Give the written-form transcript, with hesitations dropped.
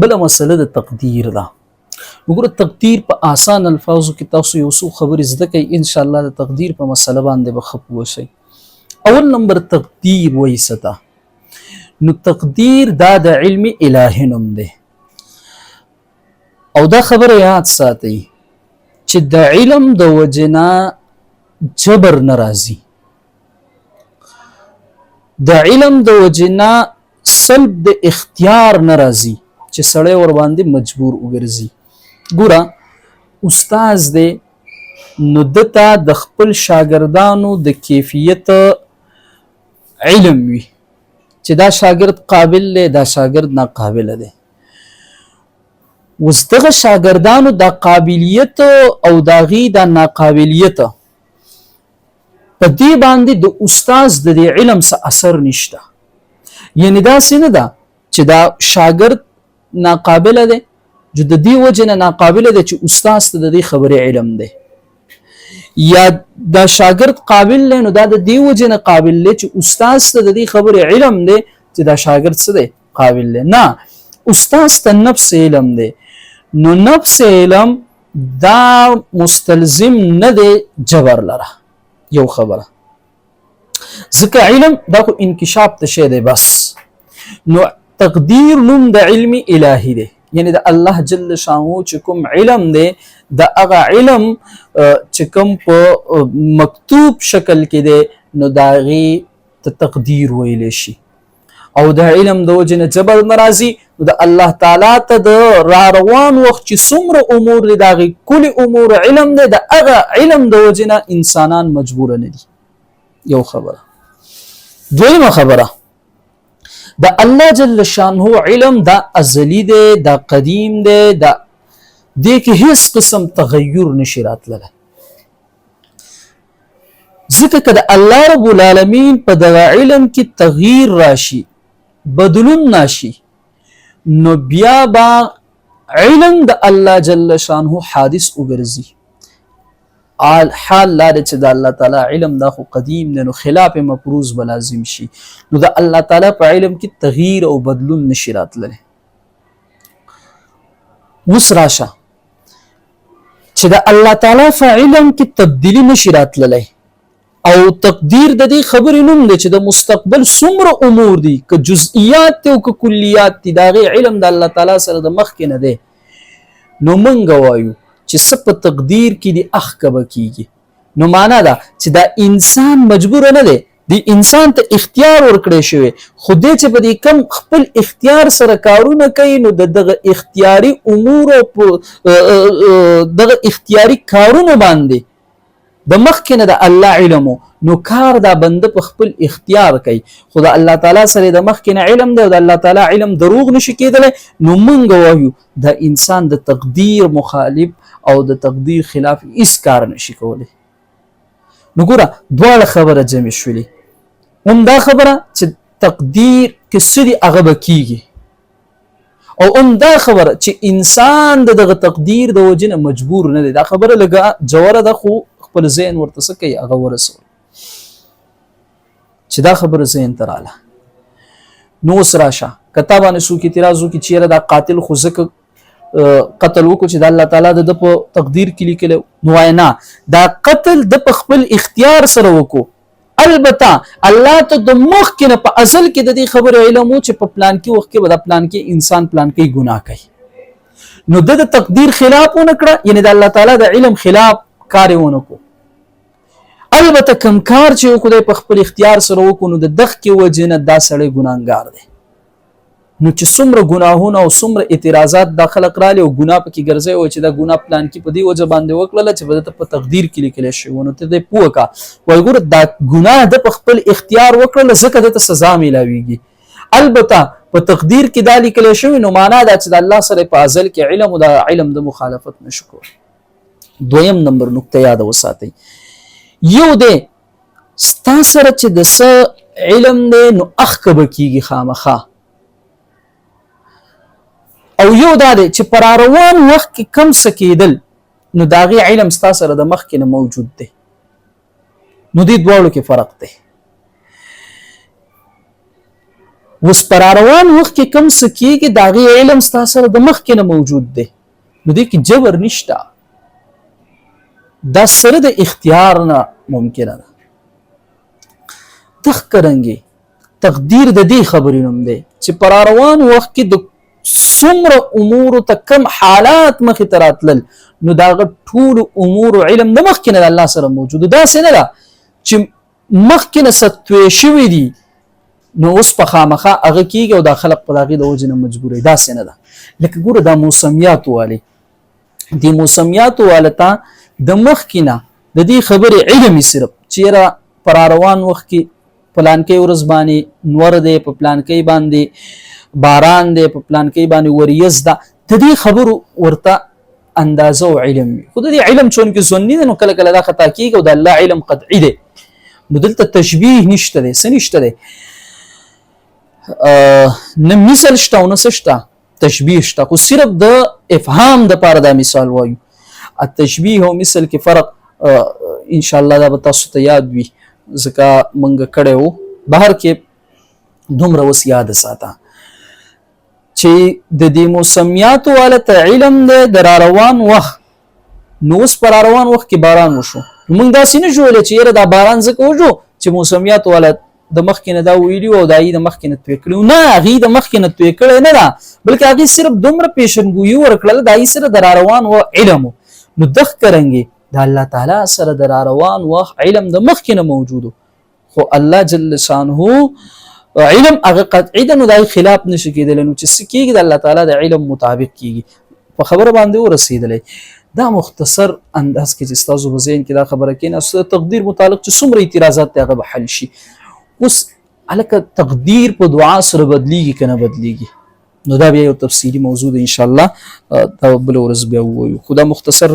بل مسله د تقدیر ده. وګوره تقدیر په آسان الفاظو کې تاسو یو څو خبرې زده کوئ، ان شاء الله د تقدیر په مسله باندې به ښه پوه شئ. اول نمبر تقدیر وایي څه ته؟ نو تقدیر دا د علم الهي نوم دی، او دا خبره یاد ساتئ چې د علم د وجنا جبر ناراضي، د علم د وجنا سلب د اختیار ناراضي چې سړی ور باندې مجبور وګرځي. ګوره استاد دی نو دته د خپل شاګردانو د کیفیت علم وي چې دا شاګرد قابل دی، دا شاګرد ناقابل دی. اوس دغه شاګردانو د قابلیت او داغي د ناقابلیت په دې باندې د استاد د علم څخه اثر نشته. یعنی دا څنګه ده چې دا شاګرد ناقابل دی، جو د دې وجه نه ناقابل دی چې استاد ته د دې خبرې علم دی، یا دا شاګرد قابل دی نو دا د دې وجه نه قابل دی چې استاد ته د دې خبرې علم دی چې دا شاګرد څه دی قابل دی. نه، استاد ته نفس علم دی، نو نفس علم دا مستلزم نه دی جبر لره. یو خبره ځکه علم دا خو انکشاف ته شی دی بس. نو تقدیر نوم د علم الهي دی، یعنی د الله جل شانه چې کوم علم دی د هغه علم چې کوم په مکتوب شکل کې دی نو داغي ته تقدیر ویل شي. او د علم د وجنه جبر ناراضي نو د الله تعالی ته د را روان وخت چې څومره امور دي داغي کل امور علم دی، د هغه علم د وجنه انسانان مجبور نه دي. یو خبره. دویمه خبره د الله جل شانه علم دا ازلی دی، دا قدیم دی، دا دې کې هیڅ قسم تغیر نشي راتللی. ځکه که د الله رب العالمین په دغه علم کې تغییر راشي، بدلون ناشي، نو بیا با علم د الله جل شانه حادث وګرځي. حال لاره چې د الله تعالی علم دا خو قدیم دی نو خلاف مفروض به لازم شي، نو د الله تعالی په علم کې تغییر او بدلون نشي راتللی. اوس راشه چې د الله تعالی په علم کې تبدیلی نشي راتللی، او تقدیر د دې خبرې نوم دی چې د مستقبل څومره امور دي، که جزئیات دي او که کلیات دي، د هغې علم د الله تعالی سره د مخکې نه دی. نو موږ وایو چې څه په تقدیر کې دي اخ به کیږي. نو معنا ده چې دا انسان مجبور نه دی، دی انسان ته اختیار ورکړی شوی، خو دې چې په دې کم خپل اختیار سره کارونه کوي نو دغه اختیاري امور او دغه اختیاري کارونه باندې د مخکې نه د الله علم نو کار دا بنده په خپل اختیار کوي، خو د الله تعالی سره د مخکې نه علم دی او د الله تعالی علم دروغ نشي کېدلی. نو موږ وایو دا انسان د تقدیر مخالف او د تقدیر خلاف هیڅ کار نشي کولی. نو ګوره دواړه خبره جمع شولې، هم دا خبره چې تقدیر کې څه دي هغه به کېږي، او هم دا خبره چې انسان دغه تقدیر د وجې نه مجبور نه دی. دا خبره لږه جوره ده خو خپل ذهن ورته څه کوي هغه ورسوي چې دا خبره ذهن ته راله. نو اوس راشه کته باندې څوک اعتراض وکړي چیرې دا قاتل خو ځکه قتل وکړو چې د الله تعالی د په تقدیر کې لیکلی، نو وایي نه، دا قتل د په خپل اختیار سره وکړو. البته الله ته د مخکې نه په ازل کې د دې خبرې علم و چې په پلان کې وخت کې به د پلان کې انسان پلان کې ګناه کوي، نو د تقدیر خلاف ونه کړه، یعنی د الله تعالی د علم خلاف کار ونه کو. البته کم کار چې وکړو په خپل اختیار سره وکړو نو د دغ کې وجه نه دا سړی ګناهګار دی. نو چې څومره ګناهونه او څومره اعتراضات دا خلق رالی او ګناه پکې ګرځي او چې دا ګناه پلان کې په دې وجه باندې وکړله چې بده په تقدیر کې لیکلی شوی، نو ته دې پوه کا وایي ګوره دا ګناه د په خپل اختیار وکړله ځکه دته سزا میلاویږي. البته په تقدیر کې دا لیکلی شوی نو معنا دا چې د الله سره په ازل کې علم او د علم د مخالفت نشو کولی. دویم نمبر نقطه یاد وساتئ، یو دی ستا سره چې د څه علم دی نو اخ که به کېږي خامخا، او یو دا دی چې پر روان وخت کې کم څه کېدل نو د هغې علم ستا سره د مخکې نه موجود دی. نو دې دواړو کې فرق دی. اوس پر روان وخت کې کم څه کېږي د هغې علم ستا سره د مخکې نه موجود دی نو دې کې جبر نشته دا سره د اختیار نه ممکنه ده تخکرنګي تقدیر د دې خبرې نوم دی چې پر روان وخت کې د څومره امور ته کم حالات مخې ته راتلل نو دا ټول امور علم د مخکې نه الله سره موجود دا څه نه ده چې مخکې نه ستوي شوي دي نو اوس په خامخا هغه کېږي او دا خلق په هغې د وجې نه مجبوروي دا څه نه ده لکه ګوره دا موسمیاتو والې دې موسمیاتو واله ته د مخکې نه د دې خبرې علم یې صرف چېرې پر روان وخت کې پلانکۍ ورځ باندې نور دی په پلانکۍ باندې باران دی په پلانکۍ باندې وریځ ده د دې خبرو ورته اندازه او علم خو د دې علم چون کې ظني ده نو کله کله دا خطا کېږي او د الله علم قطعي دی نو دلته تشبیه نشته دی څه نشته دی نه مثل شته او نه څه شته تشبیه شته خو صرف د افهام دپاره دا مثال وایو التشبیه او مثل کې فرق ان شاء الله دا به تاسو ته یاد وي ځکه موږ کړی وو بهر کې دومره اوس یاد ساته چې د دې موسمیاتو والا ته علم دی د روان وخت نو اوس پر روان وخت کې باران وشو موږ داسې نه جوړلی چې یاره دا باران ځکه وشو چې موسمیاتو والا د مخکې نه دا ویلي او د هغې د مخکې نه توی کړي نه هغې د مخکې نه توی کړی نه ده بلکې هغې صرف دومره پیشنګویي ورکړله د هغې سره د راروان و علم نو دغ کرنګې د الله تعالی سره د راروان وخت علم د مخکې نه موجودو خو الله جل شانه علم هغه قطعي ده نو د هغې خلاف نشي کېدلی نو چې څه کېږي د الله تعالی د علم مطابق کېږي په خبره باندې ورسېدلی دا مختصر انداز کې چې ستاسو په ذهن کې دا خبره کېناسته د تقدیر متعلق چې څومره اعتراضات دی هغه به حل شي اوس هلکه تقدیر په دعا سره بدلیږي که نه بدلیږي نو دا بیا یو تفصیلي موضوع ده انشاءالله دا بله ورځ بیا ووایو خو دا مختصر